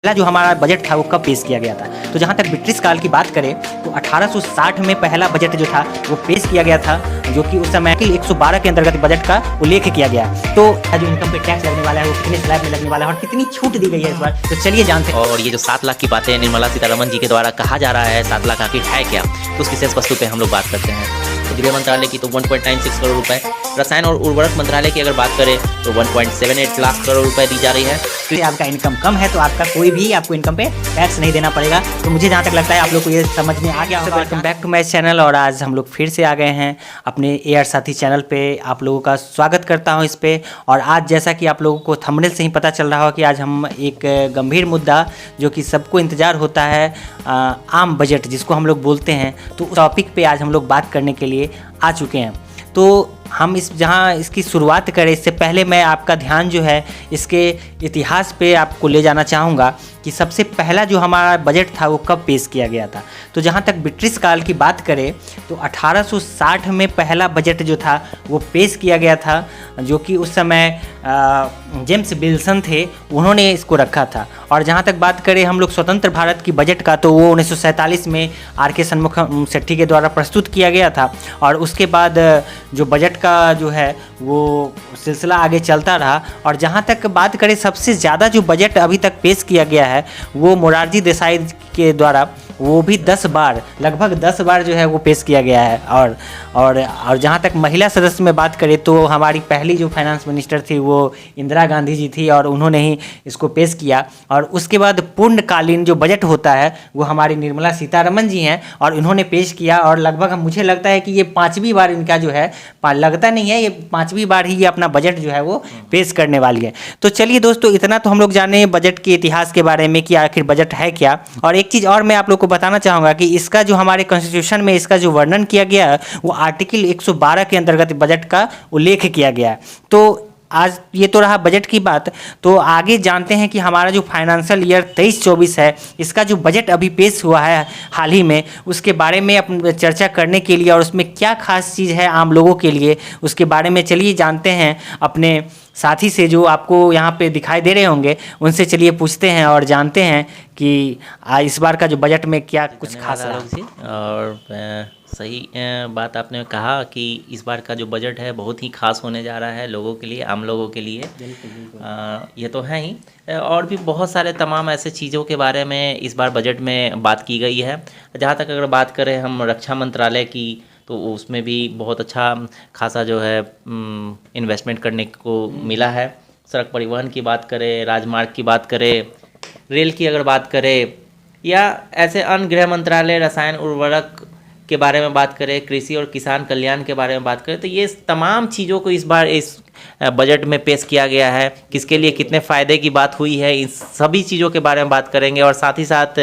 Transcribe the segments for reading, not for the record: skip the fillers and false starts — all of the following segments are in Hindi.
पहला जो हमारा बजट था वो कब पेश किया गया था। तो जहाँ तक ब्रिटिश काल की बात करें तो 1860 में पहला बजट जो था वो पेश किया गया था, जो कि उस समय के 112 के अंतर्गत बजट का उल्लेख किया गया। तो जो इनकम पे टैक्स लगने वाला है वो कितने स्लैब में लगने वाला है और कितनी छूट दी गई है इस बार, तो चलिए जानते हैं। और ये जो 7 लाख की बातें निर्मला सीतारमण जी के द्वारा कहा जा रहा है, 7 लाख आखिर है क्या, तो उस विशेष वस्तु पे हम लोग बात करते हैं। तो गृह मंत्रालय की तो 1.96 करोड़ रुपए, रसायन और उर्वरक मंत्रालय की अगर बात करें तो 1.78 लाख करोड़ रुपए दी जा रही है। तो आपका इनकम कम है तो आपका कोई भी आपको इनकम पे टैक्स नहीं देना पड़ेगा। तो मुझे जहाँ तक लगता है आप लोग को ये समझ में आ गया होगा। Welcome back to my channel, और आज हम लोग फिर से आ गए हैं अपने एआर साथी चैनल पे। आप लोगों का स्वागत करता हूँ इस पे। और आज जैसा कि आप लोगों को थंबनेल से ही पता चल रहा हो कि आज हम एक गंभीर मुद्दा जो कि सबको इंतज़ार होता है, आम बजट जिसको हम लोग बोलते हैं, तो उस टॉपिक पे आज हम लोग बात करने के लिए आ चुके हैं। तो हम जहाँ इसकी शुरुआत करें इससे पहले मैं आपका ध्यान जो है इसके इतिहास पे आपको ले जाना चाहूँगा कि सबसे पहला जो हमारा बजट था वो कब पेश किया गया था। तो जहाँ तक ब्रिटिश काल की बात करें तो 1860 में पहला बजट जो था वो पेश किया गया था, जो कि उस समय जेम्स विल्सन थे, उन्होंने इसको रखा था। और जहाँ तक बात करें हम लोग स्वतंत्र भारत की बजट का, तो वो 1947 में आर.के. षणमुखम शेट्टी के द्वारा प्रस्तुत किया गया था। और उसके बाद जो बजट का जो है वो सिलसिला आगे चलता रहा। और जहाँ तक बात करें सबसे ज़्यादा जो बजट अभी तक पेश किया गया है वो मोरारजी देसाई के द्वारा, वो भी 10 बार, लगभग 10 बार जो है वो पेश किया गया है। और जहाँ तक महिला सदस्य में बात करें तो हमारी पहली जो फाइनेंस मिनिस्टर थी वो इंदिरा गांधी जी थी, और उन्होंने ही इसको पेश किया। और उसके बाद पूर्णकालीन जो बजट होता है वो हमारी निर्मला सीतारमण जी हैं, और उन्होंने पेश किया। और लगभग मुझे लगता है कि ये 5वीं बार इनका जो है, लगता नहीं है, ये 5वीं बार ही ये अपना बजट जो है वो पेश करने वाली है। तो चलिए दोस्तों, इतना तो हम लोग जाने बजट के इतिहास के बारे में कि आखिर बजट है क्या। और एक चीज़ और मैं आप लोग को बताना चाहूँगा कि इसका जो हमारे कॉन्स्टिट्यूशन में इसका जो वर्णन किया गया है वो आर्टिकल 112 के अंतर्गत बजट का उल्लेख किया गया है। तो आज ये तो रहा बजट की बात, तो आगे जानते हैं कि हमारा जो फाइनेंशियल ईयर 23-24 है, इसका जो बजट अभी पेश हुआ है हाल ही में, उसके बारे में अपन चर्चा करने के लिए और उसमें क्या खास चीज़ है आम लोगों के लिए, उसके बारे में चलिए जानते हैं अपने साथी से जो आपको यहाँ पे दिखाई दे रहे होंगे, उनसे चलिए पूछते हैं और जानते हैं कि इस बार का जो बजट में क्या कुछ खास है। और सही बात आपने कहा कि इस बार का जो बजट है बहुत ही खास होने जा रहा है लोगों के लिए, आम लोगों के लिए। ये तो है ही, और भी बहुत सारे तमाम ऐसे चीज़ों के बारे में इस बार बजट में बात की गई है। जहाँ तक अगर बात करें हम रक्षा मंत्रालय की, तो उसमें भी बहुत अच्छा खासा जो है इन्वेस्टमेंट करने को मिला है। सड़क परिवहन की बात करें, राजमार्ग की बात करें, रेल की अगर बात करें, या ऐसे अन्य गृह मंत्रालय, रसायन उर्वरक के बारे में बात करें, कृषि और किसान कल्याण के बारे में बात करें, तो ये तमाम चीज़ों को इस बार इस बजट में पेश किया गया है। किसके लिए कितने फ़ायदे की बात हुई है, इन सभी चीज़ों के बारे में बात करेंगे। और साथ ही साथ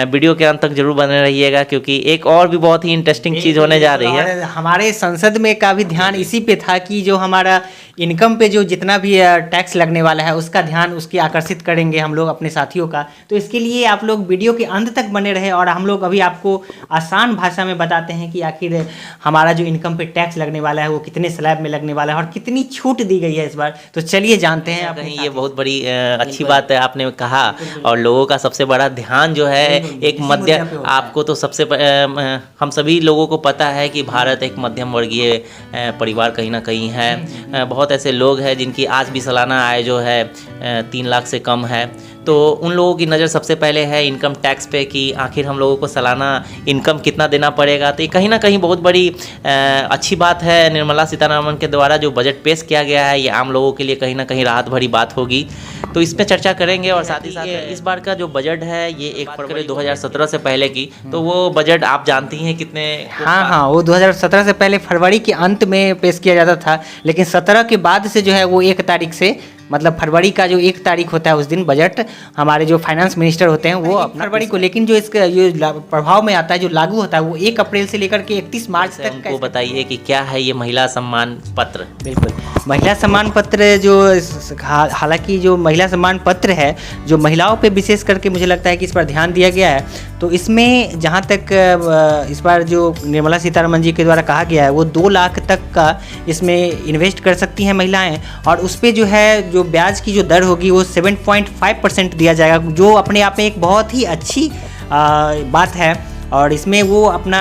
वीडियो के अंत तक जरूर बने रहिएगा, क्योंकि एक और भी बहुत ही इंटरेस्टिंग चीज़ होने जा रही है। हमारे संसद में का भी ध्यान इसी पे था कि जो हमारा इनकम पे जो जितना भी टैक्स लगने वाला है उसका ध्यान उसकी आकर्षित करेंगे हम लोग अपने साथियों का। तो इसके लिए आप लोग वीडियो के अंत तक बने रहे, और हम लोग अभी आपको आसान भाषा में बताते हैं कि आखिर हमारा जो इनकम पे टैक्स लगने वाला है वो कितने स्लैब में लगने वाला है और कितनी छूट दी गई है इस बार। तो चलिए जानते हैं। कहीं ये बहुत बड़ी अच्छी बात है आपने कहा, और लोगों का सबसे बड़ा ध्यान जो है एक मध्य, आपको तो सबसे हम सभी लोगों को पता है कि भारत एक मध्यम वर्गीय परिवार कहीं ना कहीं है। बहुत ऐसे लोग हैं जिनकी आज भी सालाना आय जो है 3 लाख से कम है। तो उन लोगों की नज़र सबसे पहले है इनकम टैक्स पे कि आखिर हम लोगों को सालाना इनकम कितना देना पड़ेगा। तो ये कहीं ना कहीं बहुत बड़ी अच्छी बात है। निर्मला सीतारमण के द्वारा जो बजट पेश किया गया है ये आम लोगों के लिए कहीं ना कहीं राहत भरी बात होगी, तो इस पर चर्चा करेंगे। और साथ ही साथ इस बार का जो बजट है ये 1 फरवरी 2017 से पहले की, तो वो बजट आप जानती हैं कितने। हाँ, वो 2017 से पहले फरवरी के अंत में पेश किया जाता था, लेकिन 17 के बाद से जो है वो 1 तारीख से, मतलब फरवरी का जो 1 तारीख होता है उस दिन बजट हमारे जो फाइनेंस मिनिस्टर होते हैं वो अपना फरवरी को, लेकिन जो इसका ये प्रभाव में आता है, जो लागू होता है वो 1 अप्रैल से लेकर के 31 मार्च तक का। वो बताइए कि क्या है ये महिला सम्मान पत्र। बिल्कुल, महिला सम्मान पत्र जो, हालांकि जो महिला सम्मान पत्र है जो महिलाओं पे विशेष करके मुझे लगता है कि इस पर ध्यान दिया गया है। तो इसमें जहाँ तक इस बार जो निर्मला सीतारमण जी के द्वारा कहा गया है वो 2 लाख तक का इसमें इन्वेस्ट कर सकती हैं महिलाएं, और उस पर जो है जो ब्याज की जो दर होगी वो 7.5% दिया जाएगा, जो अपने आप में एक बहुत ही अच्छी बात है, और इसमें वो अपना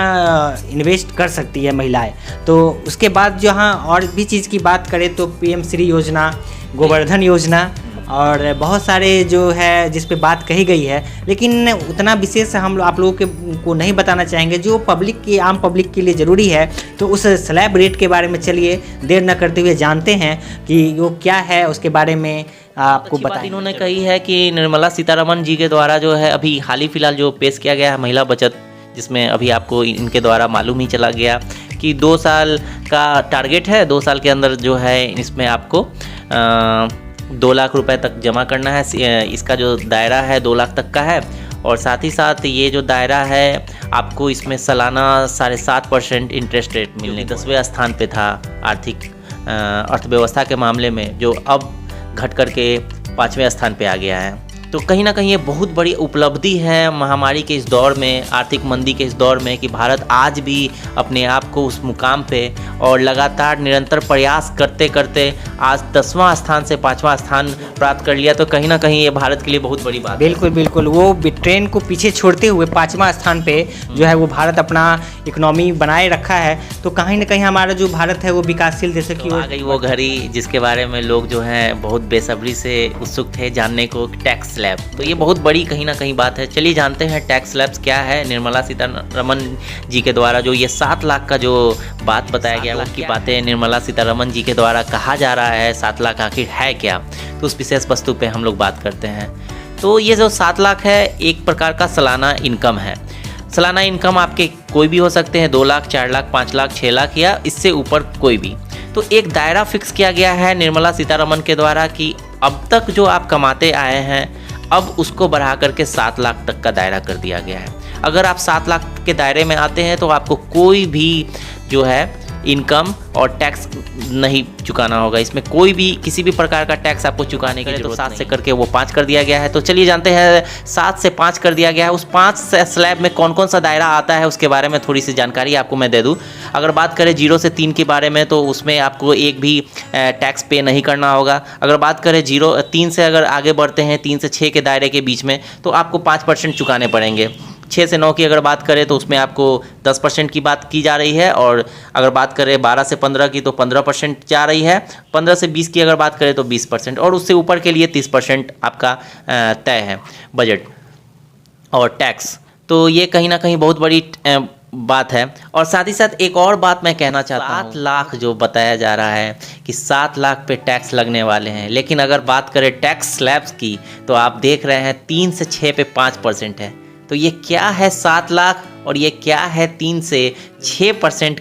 इन्वेस्ट कर सकती है महिलाएं। तो उसके बाद जहाँ और भी चीज़ की बात करें तो PM श्री योजना, गोवर्धन योजना और बहुत सारे जो है जिस पे बात कही गई है, लेकिन उतना विशेष हम आप लोगों को नहीं बताना चाहेंगे। जो पब्लिक की आम पब्लिक के लिए ज़रूरी है तो उस स्लैब रेट के बारे में चलिए देर न करते हुए जानते हैं कि वो क्या है, उसके बारे में आपको बताएं। इन्होंने कही है कि निर्मला सीतारमण जी के द्वारा जो है अभी हाल ही फिलहाल जो पेश किया गया है महिला बचत, जिसमें अभी आपको इनके द्वारा मालूम ही चला गया कि 2 साल का टारगेट है, 2 साल के अंदर जो है इसमें आपको 2 लाख रुपए तक जमा करना है। इसका जो दायरा है 2 लाख तक का है, और साथ ही साथ ये जो दायरा है आपको इसमें सालाना 7.5% इंटरेस्ट रेट मिलने, 10वें स्थान पे था आर्थिक अर्थव्यवस्था के मामले में, जो अब घट करके 5वें स्थान पे आ गया है। तो कहीं ना कहीं ये बहुत बड़ी उपलब्धि है महामारी के इस दौर में, आर्थिक मंदी के इस दौर में, कि भारत आज भी अपने आप को उस मुकाम पे और लगातार निरंतर प्रयास करते करते आज 10वां स्थान से 5वां स्थान प्राप्त कर लिया। तो कहीं ना कहीं ये भारत के लिए बहुत बड़ी बात है। बिल्कुल बिल्कुल, वो ट्रेन को पीछे छोड़ते हुए 5वां स्थान पे जो है वो भारत अपना इकोनॉमी बनाए रखा है। तो कहीं ना कहीं हमारा जो भारत है वो विकासशील देशों की ओर आ गई वो घड़ी जिसके बारे में लोग जो हैं बहुत बेसब्री से उत्सुक थे जानने को, टैक्स स्लैब। तो ये बहुत बड़ी कहीं ना कहीं बात है। चलिए जानते हैं टैक्स स्लैब्स क्या है। निर्मला सीतारमण जी के द्वारा जो ये 7 लाख का जो बात बताया गया, उसकी बातें निर्मला सीतारमण जी के द्वारा कहा जा रहा है 7 लाख आखिर है क्या, तो उस विशेष वस्तु पे हम लोग बात करते हैं। तो ये जो 7 लाख है एक प्रकार का सालाना इनकम है। सालाना इनकम आपके कोई भी हो सकते हैं, 2 लाख, 4 लाख, 5 लाख, 6 लाख या इससे ऊपर कोई भी। तो एक दायरा फिक्स किया गया है निर्मला सीतारमण के द्वारा कि अब तक जो आप कमाते आए हैं अब उसको बढ़ा करके 7 लाख तक का दायरा कर दिया गया है। अगर आप 7 लाख के दायरे में आते हैं तो आपको कोई भी जो है इनकम और टैक्स नहीं चुकाना होगा। इसमें कोई भी किसी भी प्रकार का टैक्स आपको चुकाने के लिए तो 7 से करके वो 5 कर दिया गया है। तो चलिए जानते हैं 7 से 5 कर दिया गया है, उस 5 स्लैब में कौन कौन सा दायरा आता है उसके बारे में थोड़ी सी जानकारी आपको मैं दे दूं। अगर बात करें 0 से 3 के बारे में तो उसमें आपको एक भी टैक्स पे नहीं करना होगा। अगर बात करें 3 से अगर आगे बढ़ते हैं, 3 से 6 के दायरे के बीच में, तो आपको 5% चुकाने पड़ेंगे। 6 से 9 की अगर बात करें तो उसमें आपको 10% की बात की जा रही है, और अगर बात करें 12 से 15 की तो 15% जा रही है। 15 से 20 की अगर बात करें तो 20%, और उससे ऊपर के लिए 30% आपका तय है बजट और टैक्स। तो ये कहीं ना कहीं बहुत बड़ी बात है। और साथ ही साथ एक और बात मैं कहना चाहता हूँ, 7 लाख जो बताया जा रहा है कि 7 लाख पे टैक्स लगने वाले हैं, लेकिन अगर बात करें टैक्स स्लैब्स की तो आप देख रहे हैं 3 से 6 पे 5% है। तो ये क्या है 7 लाख और ये क्या है 3 से 6%,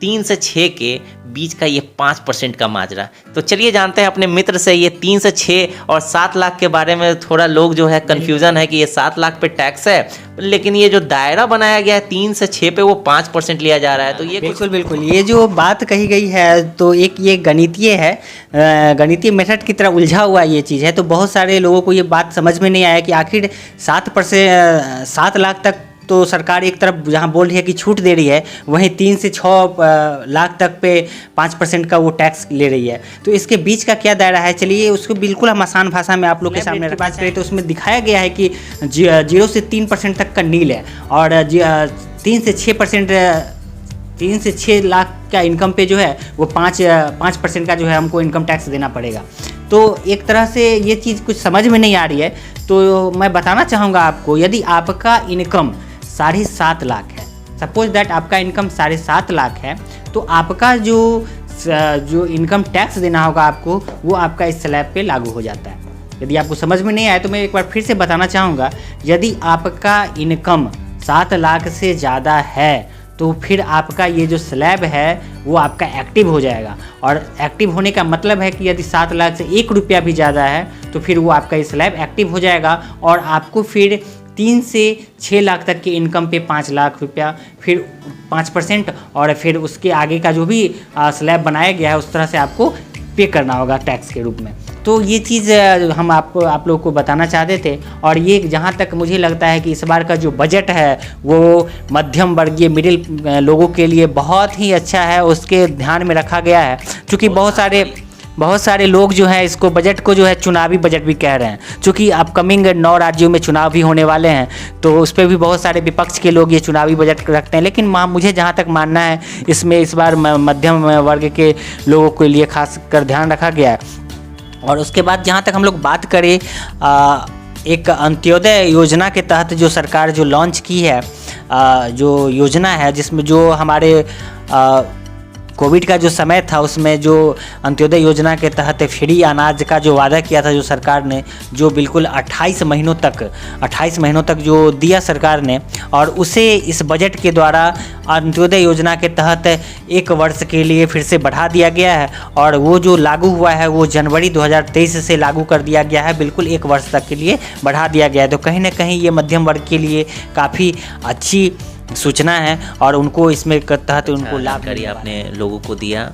3 से 6 के बीच का ये 5% का माजरा। तो चलिए जानते हैं अपने मित्र से ये 3 से 6 और 7 लाख के बारे में। थोड़ा लोग जो है कन्फ्यूज़न है कि ये 7 लाख पे टैक्स है, लेकिन ये जो दायरा बनाया गया है 3 से 6 पे वो 5% लिया जा रहा है। तो ये बिल्कुल बिल्कुल, ये जो बात कही गई है तो एक ये गणितीय है, गणितीय मेथड की तरह उलझा हुआ ये चीज़ है। तो बहुत सारे लोगों को ये बात समझ में नहीं आया कि आखिर 7 लाख तक तो सरकार एक तरफ जहाँ बोल रही है कि छूट दे रही है, वहीं 3 से 6 लाख तक पे 5% का वो टैक्स ले रही है। तो इसके बीच का क्या दायरा है, चलिए उसको बिल्कुल हम आसान भाषा में आप लोग के सामने बात करें। तो उसमें दिखाया गया है कि 0 से 3% तक का नील है, और 3 से 6% 3 से 6 लाख का इनकम पे जो है वो 5% का जो है हमको इनकम टैक्स देना पड़ेगा। तो एक तरह से ये चीज़ कुछ समझ में नहीं आ रही है। तो मैं बताना चाहूँगा आपको, यदि आपका इनकम 7.5 लाख है, सपोज दैट आपका इनकम 7.5 लाख है, तो आपका जो इनकम टैक्स देना होगा आपको, वो आपका इस स्लैब पे लागू हो जाता है। यदि आपको समझ में नहीं आया तो मैं एक बार फिर से बताना चाहूँगा, यदि आपका इनकम 7 लाख से ज़्यादा है तो फिर आपका ये जो स्लैब है वो आपका एक्टिव हो जाएगा। और एक्टिव होने का मतलब है कि यदि 7 लाख से 1 रुपया भी ज़्यादा है तो फिर वो आपका ये स्लैब एक्टिव हो जाएगा, और आपको फिर 3 से 6 लाख तक के इनकम पे 5 लाख रुपया, फिर 5%, और फिर उसके आगे का जो भी स्लैब बनाया गया है उस तरह से आपको पे करना होगा टैक्स के रूप में। तो ये चीज़ हम आप लोगों को बताना चाहते थे। और ये जहाँ तक मुझे लगता है कि इस बार का जो बजट है वो मध्यम वर्गीय मिडिल लोगों के लिए बहुत ही अच्छा है, उसके ध्यान में रखा गया है। क्योंकि बहुत सारे लोग जो हैं इसको बजट को जो है चुनावी बजट भी कह रहे हैं, क्योंकि अपकमिंग 9 राज्यों में चुनाव भी होने वाले हैं, तो उस पर भी बहुत सारे विपक्ष के लोग ये चुनावी बजट रखते हैं। लेकिन मुझे जहाँ तक मानना है इसमें इस बार मध्यम वर्ग के लोगों के लिए खास कर ध्यान रखा गया है। और उसके बाद जहाँ तक हम लोग बात करें एक अंत्योदय योजना के तहत जो सरकार जो लॉन्च की है जो योजना है, जिसमें जो हमारे कोविड का जो समय था उसमें जो अंत्योदय योजना के तहत फ्री अनाज का जो वादा किया था जो सरकार ने, जो बिल्कुल 28 महीनों तक जो दिया सरकार ने, और उसे इस बजट के द्वारा अंत्योदय योजना के तहत 1 वर्ष के लिए फिर से बढ़ा दिया गया है। और वो जो लागू हुआ है वो जनवरी 2023 से लागू कर दिया गया है, बिल्कुल 1 वर्ष तक के लिए बढ़ा दिया गया है। तो कहीं ना कहीं ये मध्यम वर्ग के लिए काफ़ी अच्छी सूचना है और उनको इसमें तहत उनको लाभ जानकारी आपने लोगों को दिया।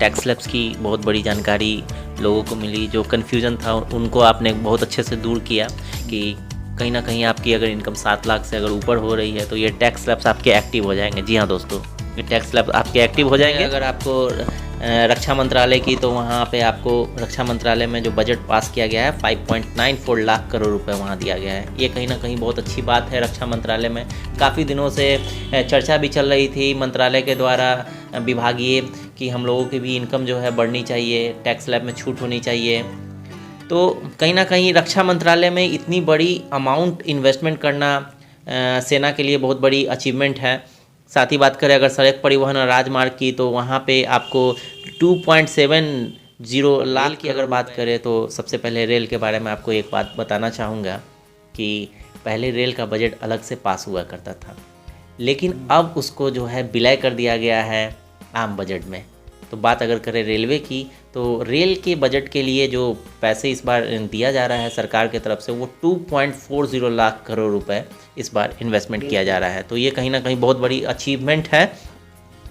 टैक्स स्लैब्स की बहुत बड़ी जानकारी लोगों को मिली, जो कन्फ्यूज़न था उनको आपने बहुत अच्छे से दूर किया कि कहीं ना कहीं आपकी अगर इनकम 7 लाख से अगर ऊपर हो रही है तो ये टैक्स स्लैब्स आपके एक्टिव हो जाएंगे। जी हाँ दोस्तों, ये टैक्स स्लैब्स आपके एक्टिव हो जाएंगे। अगर आपको रक्षा मंत्रालय की, तो वहाँ पे आपको रक्षा मंत्रालय में जो बजट पास किया गया है 5.94 लाख करोड़ रुपए वहाँ दिया गया है। ये कहीं ना कहीं बहुत अच्छी बात है। रक्षा मंत्रालय में काफ़ी दिनों से चर्चा भी चल रही थी मंत्रालय के द्वारा विभागीय कि हम लोगों की भी इनकम जो है बढ़नी चाहिए, टैक्स स्लैब में छूट होनी चाहिए। तो कहीं ना कहीं रक्षा मंत्रालय में इतनी बड़ी अमाउंट इन्वेस्टमेंट करना सेना के लिए बहुत बड़ी अचीवमेंट है। साथ ही बात करें अगर सड़क परिवहन और राजमार्ग की, तो वहाँ पे आपको 2.70 लाख की अगर बात करें तो सबसे पहले रेल के बारे में आपको एक बात बताना चाहूँगा कि पहले रेल का बजट अलग से पास हुआ करता था, लेकिन अब उसको जो है विलय कर दिया गया है आम बजट में। तो बात अगर करें रेलवे की, तो रेल के बजट के लिए जो पैसे इस बार दिया जा रहा है सरकार की तरफ से, वो 2.40 लाख करोड़ रुपए इस बार इन्वेस्टमेंट किया जा रहा है। तो ये कहीं ना कहीं बहुत बड़ी अचीवमेंट है।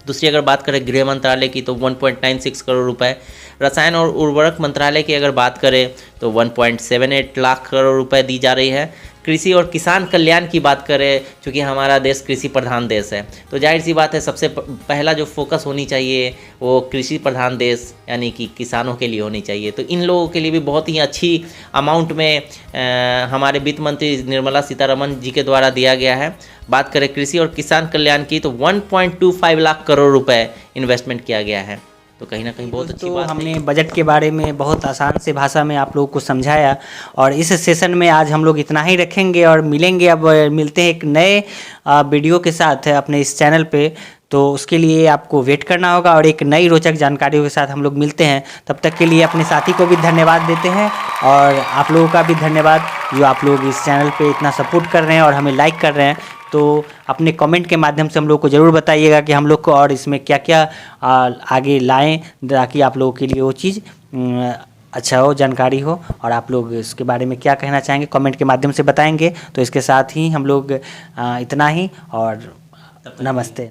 दूसरी अगर बात करें गृह मंत्रालय की, तो 1.96 करोड़ रुपए। रसायन और उर्वरक मंत्रालय की अगर बात करें तो 1.78 लाख करोड़ रुपए दी जा रही है। कृषि और किसान कल्याण की बात करें, चूँकि हमारा देश कृषि प्रधान देश है, तो जाहिर सी बात है सबसे पहला जो फोकस होनी चाहिए वो कृषि प्रधान देश यानी कि किसानों के लिए होनी चाहिए। तो इन लोगों के लिए भी बहुत ही अच्छी अमाउंट में हमारे वित्त मंत्री निर्मला सीतारमण जी के द्वारा दिया गया है। बात करें कृषि और किसान कल्याण की, तो 1.25 लाख करोड़ रुपए इन्वेस्टमेंट किया गया है। तो कहीं ना कहीं बहुत अच्छी बात है। हमने बजट के बारे में बहुत आसान से भाषा में आप लोगों को समझाया, और इस सेशन में आज हम लोग इतना ही रखेंगे और मिलेंगे। अब मिलते हैं एक नए वीडियो के साथ अपने इस चैनल पे, तो उसके लिए आपको वेट करना होगा और एक नई रोचक जानकारियों के साथ हम लोग मिलते हैं। तब तक के लिए अपने साथी को भी धन्यवाद देते हैं और आप लोगों का भी धन्यवाद जो आप लोग इस चैनल पे इतना सपोर्ट कर रहे हैं और हमें लाइक कर रहे हैं। तो अपने कमेंट के माध्यम से हम लोग को ज़रूर बताइएगा कि हम लोग को और इसमें क्या क्या आगे लाएं, ताकि आप लोगों के लिए वो चीज़ अच्छा हो, जानकारी हो, और आप लोग इसके बारे में क्या कहना चाहेंगे कमेंट के माध्यम से बताएंगे। तो इसके साथ ही हम लोग इतना ही, और नमस्ते।